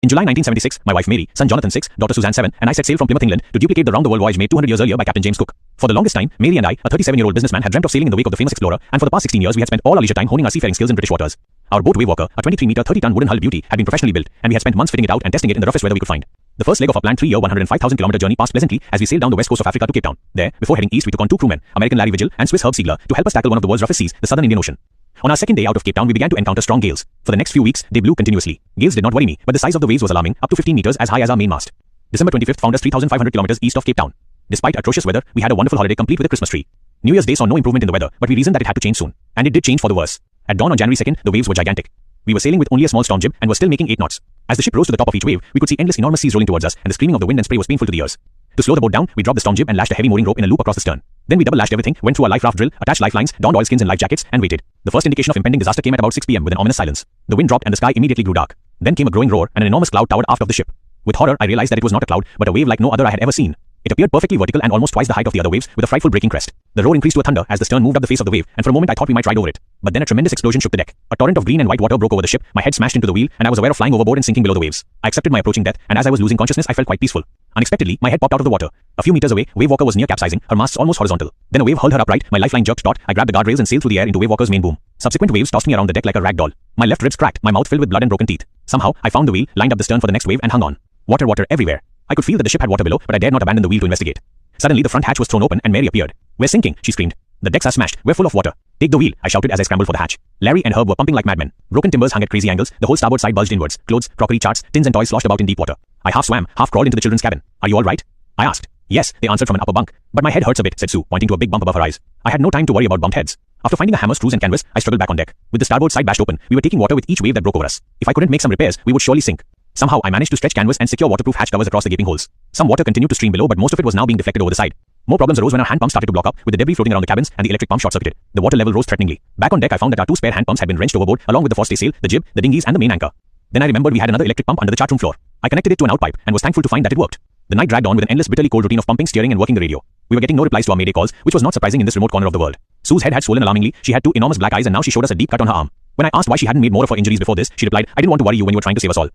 In July 1976, my wife Mary, son Jonathan 6, daughter Suzanne 7, and I set sail from Plymouth, England to duplicate the round-the-world voyage made 200 years earlier by Captain James Cook. For the longest time, Mary and I, a 37-year-old businessman, had dreamt of sailing in the wake of the famous explorer, and for the past 16 years we had spent all our leisure time honing our seafaring skills in British waters. Our boat Wavewalker, a 23-meter, 30-ton wooden hull beauty, had been professionally built, and we had spent months fitting it out and testing it in the roughest weather we could find. The first leg of our planned 3-year, 105,000-kilometer journey passed pleasantly as we sailed down the west coast of Africa to Cape Town. There, before heading east, we took on 2 crewmen, American Larry Vigil and Swiss Herb Siegler, to help us tackle one of the world's roughest seas, the southern Indian Ocean. On our second day out of Cape Town, we began to encounter strong gales. For the next few weeks, they blew continuously. Gales did not worry me, but the size of the waves was alarming, up to 15 meters as high as our mainmast. December 25th found us 3,500 kilometers east of Cape Town. Despite atrocious weather, we had a wonderful holiday complete with a Christmas tree. New Year's Day saw no improvement in the weather, but we reasoned that it had to change soon. And it did change for the worse. At dawn on January 2nd, the waves were gigantic. We were sailing with only a small storm jib and were still making 8 knots. As the ship rose to the top of each wave, we could see endless enormous seas rolling towards us, and the screaming of the wind and spray was painful to the ears. To slow the boat down, we dropped the storm jib and lashed a heavy mooring rope in a loop across the stern. Then we double-lashed everything, went through a life raft drill, attached lifelines, donned oilskins and life jackets, and waited. The first indication of impending disaster came at about 6 p.m. with an ominous silence. The wind dropped and the sky immediately grew dark. Then came a growing roar, and an enormous cloud towered aft of the ship. With horror, I realized that it was not a cloud, but a wave like no other I had ever seen. It appeared perfectly vertical and almost twice the height of the other waves, with a frightful breaking crest. The roar increased to a thunder as the stern moved up the face of the wave, and for a moment I thought we might ride over it. But then a tremendous explosion shook the deck. A torrent of green and white water broke over the ship, my head smashed into the wheel, and I was aware of flying overboard and sinking below the waves. I accepted my approaching death, and as I was losing consciousness, I felt quite peaceful. Unexpectedly, my head popped out of the water. A few meters away, Wavewalker was near capsizing, her masts almost horizontal. Then a wave hurled her upright, my lifeline jerked taut, I grabbed the guardrails and sailed through the air into Wavewalker's main boom. Subsequent waves tossed me around the deck like a rag doll. My left ribs cracked, my mouth filled with blood and broken teeth. Somehow, I found the wheel, lined up the stern for the next wave, and hung on. Water everywhere. I could feel that the ship had water below, but I dared not abandon the wheel to investigate. Suddenly, the front hatch was thrown open and Mary appeared. "We're sinking," she screamed. "The decks are smashed. We're full of water." "Take the wheel," I shouted as I scrambled for the hatch. Larry and Herb were pumping like madmen. Broken timbers hung at crazy angles, the whole starboard side bulged inwards. Clothes, crockery, charts, tins and toys sloshed about in deep water. I half swam, half crawled into the children's cabin. "Are you all right?" I asked. "Yes," they answered from an upper bunk. "But my head hurts a bit," said Sue, pointing to a big bump above her eyes. I had no time to worry about bumped heads. After finding a hammer, screws and canvas, I struggled back on deck. With the starboard side bashed open, we were taking water with each wave that broke over us. If I couldn't make some repairs, we would surely sink. Somehow, I managed to stretch canvas and secure waterproof hatch covers across the gaping holes. Some water continued to stream below, but most of it was now being deflected over the side. More problems arose when our hand pumps started to block up, with the debris floating around the cabins and the electric pump short-circuited. The water level rose threateningly. Back on deck, I found that our 2 spare hand pumps had been wrenched overboard, along with the forestaysail, the jib, the dinghies, and the main anchor. Then I remembered we had another electric pump under the chart room floor. I connected it to an outpipe and was thankful to find that it worked. The night dragged on with an endless, bitterly cold routine of pumping, steering, and working the radio. We were getting no replies to our mayday calls, which was not surprising in this remote corner of the world. Sue's head had swollen alarmingly. She had 2 enormous black eyes, and now she showed us a deep cut on her arm. When I asked why she hadn't made more of her injuries before this, she replied, "I didn't want to worry you when you were trying to save us all."